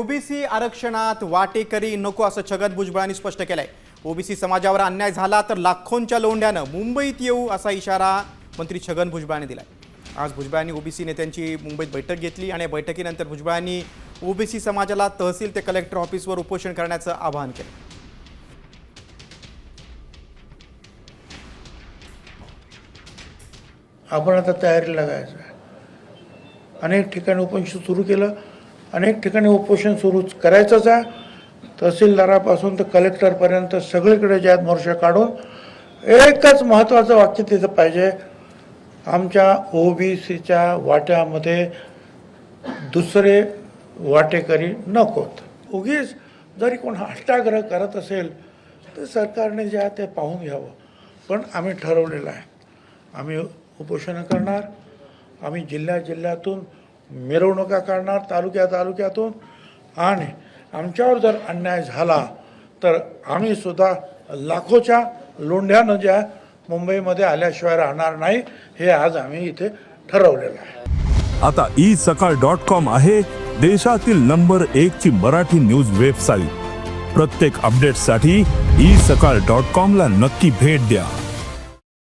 OBC आरक्षणात वाटेकरी नको असं छगन भुजबळांनी स्पष्ट केलंय। ओबीसी समाजावर अन्याय झाला तर लाखोंच्या लोंढ्यानं मुंबईत येऊ असा इशारा मंत्री छगन भुजबळांनी दिलाय। आज भुजबळांनी ओबीसी नेत्यांची मुंबईत बैठक घेतली आणि बैठकीनंतर भुजबळांनी ओबीसी समाजाला तहसील ते कलेक्टर ऑफिसवर उपोषण करण्याचं आवाहन केलं। आपण आता तयारी लागायचं आहे। अनेक ठिकाणी उपोषण सुरू केलं, अनेक ठिकाणी उपोषण सुरू करायचंच आहे। तहसीलदारापासून तर कलेक्टरपर्यंत सगळीकडे ज्यात मोर्चा काढून एकच महत्त्वाचं वाक्य तिथं पाहिजे, आमच्या ओबीसीच्या वाट्यामध्ये दुसरे वाटेकरी नकोत। उगीच जरी कोण हट्टाग्रह करत असेल तर सरकारने जे आहे ते पाहून घ्यावं। पण आम्ही ठरवलेलं आहे, आम्ही उपोषण करणार, आम्ही जिल्ह्यातून मिरवणुका काढणार, तालुक्यातून, आणि आमच्यावर जर अन्याय झाला तर आम्ही सुद्धा लाखोच्या लोंढ्यानं ज्या मुंबईमध्ये आल्याशिवाय राहणार नाही, हे आज आम्ही इथे ठरवलेलं आहे। आता isakal.com आहे देशातील नंबर 1 ची मराठी न्यूज वेबसाईट। प्रत्येक अपडेटसाठी isakal.com ला नक्की भेट द्या।